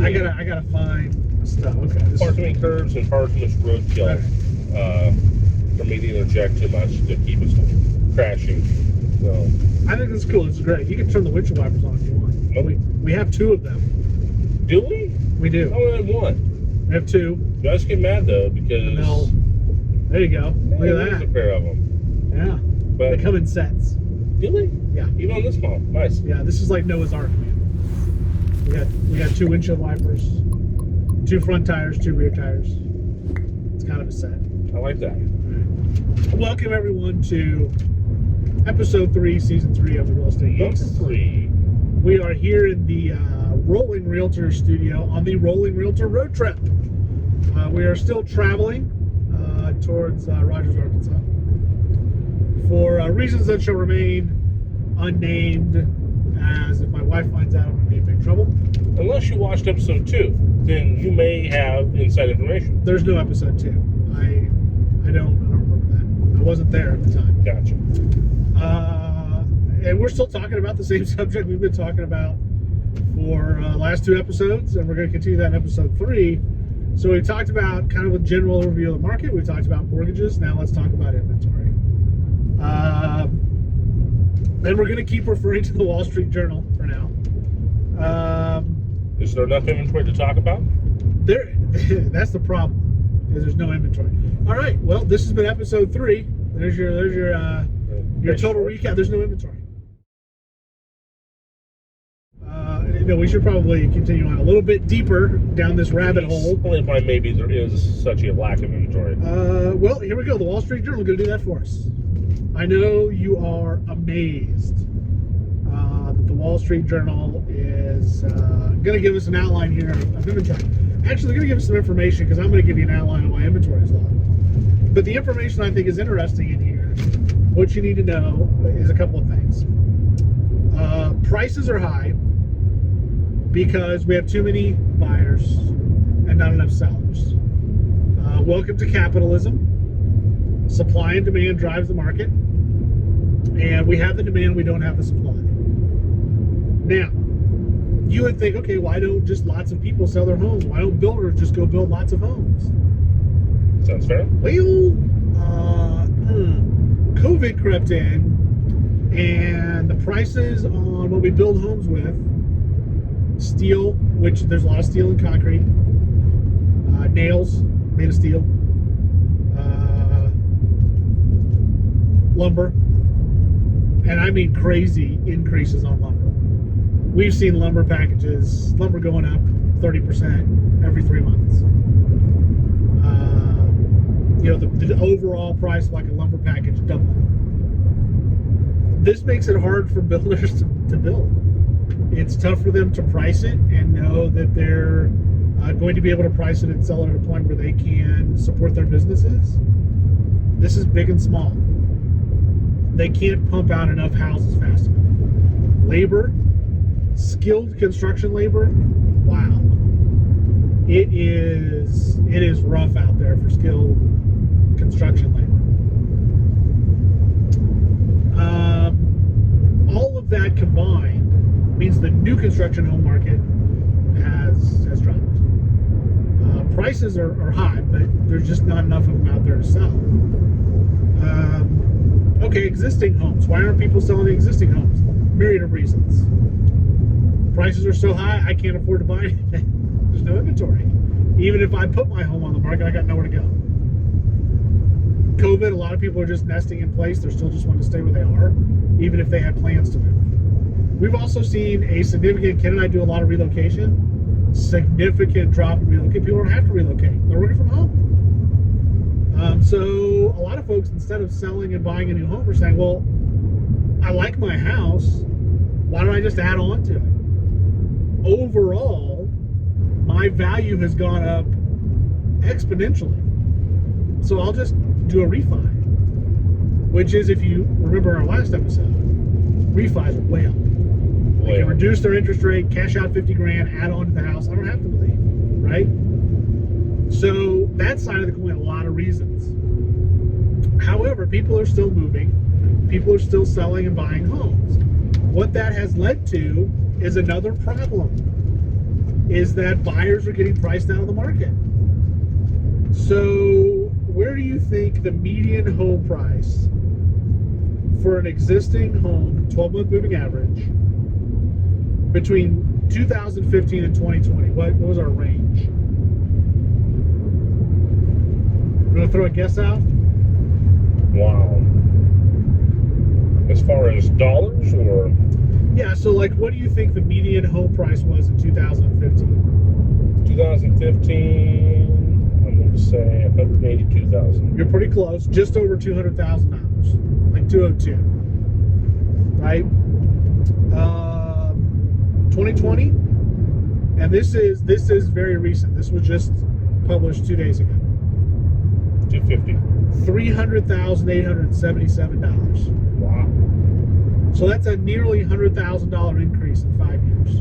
I gotta find stuff. Okay. Far too many curves and far too much roadkill for me to interject too much to keep us crashing. So I think it's cool. It's great. You can turn the windshield wipers on if you want. We have two of them. Do we? We do. I only have one. We have two. You guys get mad though because No. There you go. Look at there's that. a pair of them. Yeah. But They come in sets. do they? Yeah. Even on this model. Nice. Yeah. This is like Noah's Ark. We got two windshield wipers, two front tires, two rear tires. It's kind of a set. I like that. Welcome everyone to episode 3, season 3 of the Real Estate Geeks. Number 3. We are here in the Rolling Realtor studio on the Rolling Realtor road trip. We are still traveling towards Rogers, Arkansas, for reasons that shall remain unnamed, as if my wife finds out, I'm going to be in big trouble. Unless you watched episode 2, then you may have inside information. There's no episode 2. I don't remember that. I wasn't there at the time. Gotcha. And we're still talking about the same subject we've been talking about for last 2 episodes, and we're going to continue that in episode 3. So we've talked about kind of a general overview of the market. We've talked about mortgages. Now let's talk about inventory. And we're going to keep referring to the Wall Street Journal for now. Is there enough inventory to talk about? That's the problem, is there's no inventory. All right, well, this has been episode 3. There's your total recap. There's no inventory. We should probably continue on a little bit deeper down this rabbit hole. Only by maybe there is such a lack of inventory. Well, here we go. The Wall Street Journal is going to do that for us. I know you are amazed that the Wall Street Journal is going to give us an outline here of inventory. Actually, they're going to give us some information because I'm going to give you an outline of why inventory is low. But the information I think is interesting in here, what you need to know is a couple of things. Prices are high because we have too many buyers and not enough sellers. Welcome to capitalism. Supply and demand drives the market. And we have the demand, we don't have the supply. Now, you would think, okay, why don't just lots of people sell their homes? Why don't builders just go build lots of homes? Sounds fair. Well, COVID crept in, and the prices on what we build homes with, steel, which there's a lot of steel and concrete, nails made of steel, lumber, and I mean crazy increases on lumber. We've seen lumber going up 30% every 3 months. The overall price of like a lumber package doubling. This makes it hard for builders to build. It's tough for them to price it and know that they're going to be able to price it and sell it at a point where they can support their businesses. This is big and small. They can't pump out enough houses fast enough. Labor, skilled construction labor, wow. It is rough out there for skilled construction labor. All of that combined means the new construction home market has dropped. Prices are high, but there's just not enough of them out there to sell. Okay, existing homes. Why aren't people selling existing homes? Myriad of reasons. Prices are so high, I can't afford to buy anything. There's no inventory. Even if I put my home on the market, I got nowhere to go. COVID, a lot of people are just nesting in place. They're still just wanting to stay where they are, even if they had plans to move. We've also seen a significant, Ken and I do a lot of relocation, significant drop in relocation. People don't have to relocate. They're working from home. So a lot of folks, instead of selling and buying a new home, are saying, well, I like my house. Why don't I just add on to it? Overall, my value has gone up exponentially. So I'll just do a refi, which is, if you remember our last episode, refis are way up. They can reduce their interest rate, cash out 50 grand, add on to the house. I don't have to believe, right? So that side of the coin, a lot of reasons. However, people are still moving. People are still selling and buying homes. What that has led to is another problem. is that buyers are getting priced out of the market. So where do you think the median home price for an existing home, 12-month moving average, between 2015 and 2020, what was our range? You want to throw a guess out? Wow. As far as dollars or? Yeah, so like what do you think the median home price was in 2015? 2015, I'm going to say 182,000. You're pretty close, just over $200,000, like 202, right? 2020, and this is very recent. This was just published 2 days ago. 250. $300,877. Wow. So that's a nearly $100,000 increase in 5 years.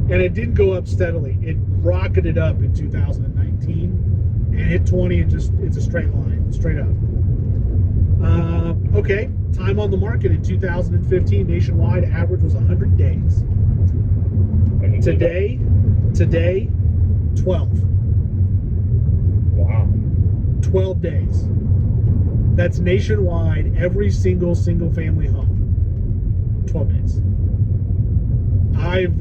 And it didn't go up steadily. It rocketed up in 2019 and hit 20 and it's a straight line, straight up. Okay, time on the market in 2015 nationwide average was 100 days. Today, 12. Wow. 12 days. That's nationwide, every single family home. 12 days.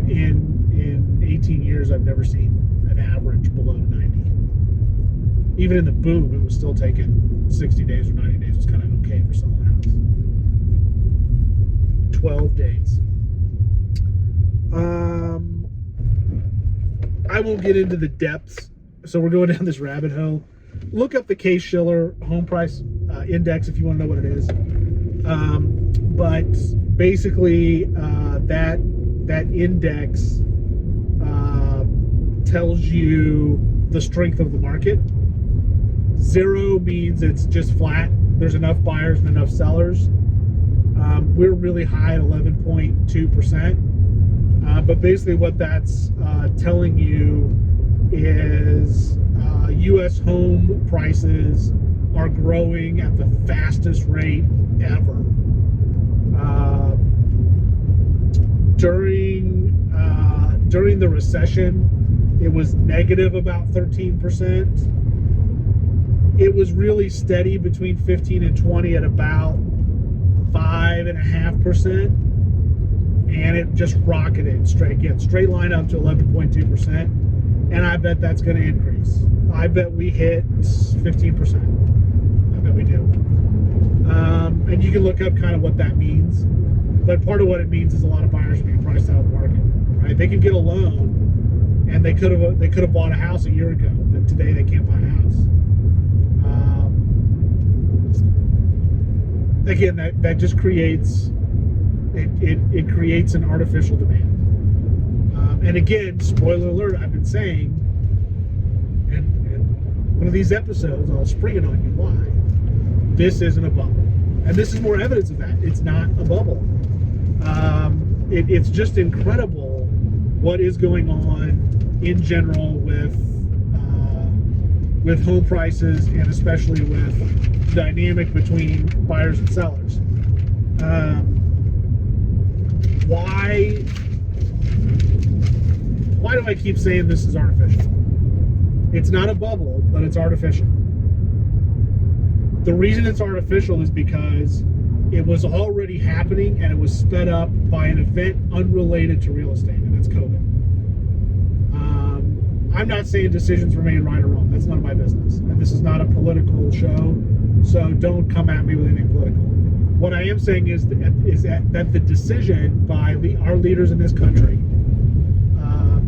In 18 years, I've never seen an average below 90. Even in the boom, it was still taking 60 days or 90 days. It was kind of okay for selling a house. 12 days. I won't get into the depths, so we're going down this rabbit hole. Look up the Case-Shiller home price index if you want to know what it is. But basically, that index tells you the strength of the market. 0 means it's just flat. There's enough buyers and enough sellers. We're really high at 11.2%. But basically what that's telling you is U.S. home prices are growing at the fastest rate ever. During the recession, it was negative about 13%. It was really steady between 15 and 20 at about 5.5%. And it just rocketed straight line up to 11.2%. And I bet that's going to increase. I bet we hit 15%. I bet we do. And you can look up kind of what that means. But part of what it means is a lot of buyers are being priced out of the market. Right? They can get a loan, and they could have bought a house a year ago, but today they can't buy a house. Again, that just creates it creates an artificial demand. And again, spoiler alert, I've been saying, and one of these episodes, I'll spring it on you why. This isn't a bubble. And this is more evidence of that. It's not a bubble. It's just incredible what is going on in general with home prices, and especially with the dynamic between buyers and sellers. Why do I keep saying this is artificial? It's not a bubble, but it's artificial. The reason it's artificial is because it was already happening and it was sped up by an event unrelated to real estate, and that's COVID. I'm not saying decisions remain right or wrong. That's none of my business. And this is not a political show, so don't come at me with anything political. What I am saying is that the decision by our leaders in this country,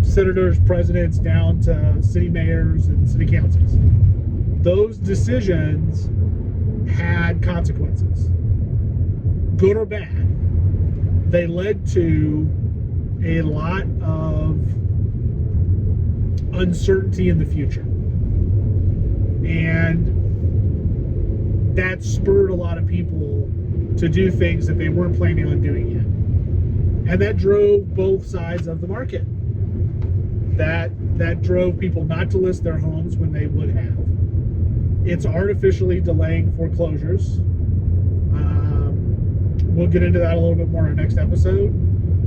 senators, presidents, down to city mayors and city councils, those decisions had consequences, good or bad. They led to a lot of uncertainty in the future, and that spurred a lot of people to do things that they weren't planning on doing yet, and that drove both sides of the market. That drove people not to list their homes when they would have. It's artificially delaying foreclosures. We'll get into that a little bit more in our next episode,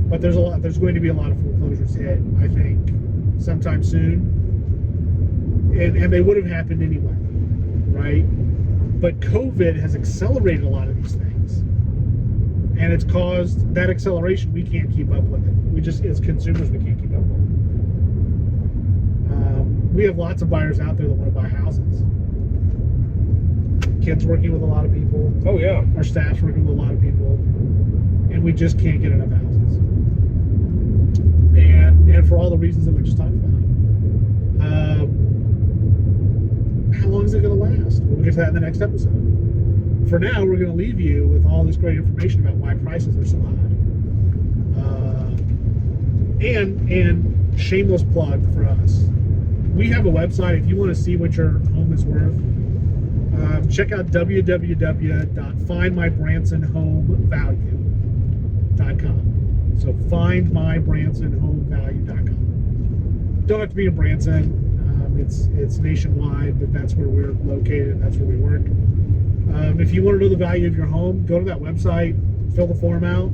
but there's going to be a lot of foreclosures hit, I think, sometime soon. And they would have happened anyway, right? But COVID has accelerated a lot of these things. And it's caused that acceleration, we can't keep up with it. We just, as consumers, we can't keep up with it. We have lots of buyers out there that want to buy houses. Kids working with a lot of people. Oh, yeah. Our staff's working with a lot of people. And we just can't get enough houses. And for all the reasons that we just talked about. How long is it going to last? We'll get to that in the next episode. For now, we're going to leave you with all this great information about why prices are so high. And shameless plug for us. We have a website. If you want to see what your home is worth, check out www.findmybransonhomevalue.com. So findmybransonhomevalue.com. Don't have to be in Branson. It's nationwide, but that's where we're located and that's where we work. If you want to know the value of your home, go to that website, fill the form out.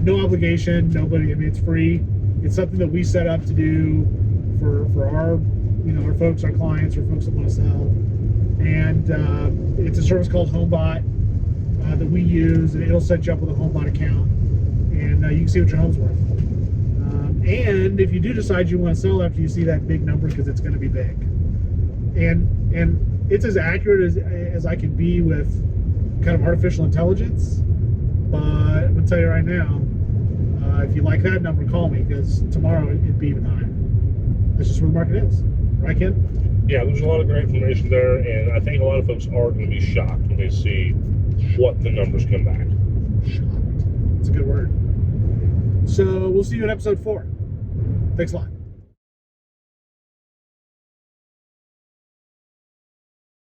No obligation, nobody. I mean, it's free. It's something that we set up to do for our, our folks, our clients, or folks that want to sell. And it's a service called HomeBot that we use, and it'll set you up with a HomeBot account, and you can see what your home's worth. And if you do decide you want to sell after you see that big number, because it's going to be big, and it's as accurate as I can be with kind of artificial intelligence. But I'm going to tell you right now, if you like that number, call me, because tomorrow it'd be even higher. That's just where the market is, right, Ken? Yeah, there's a lot of great information there, and I think a lot of folks are going to be shocked when they see what the numbers come back. Shocked. It's a good word. So we'll see you in episode 4. Thanks a lot.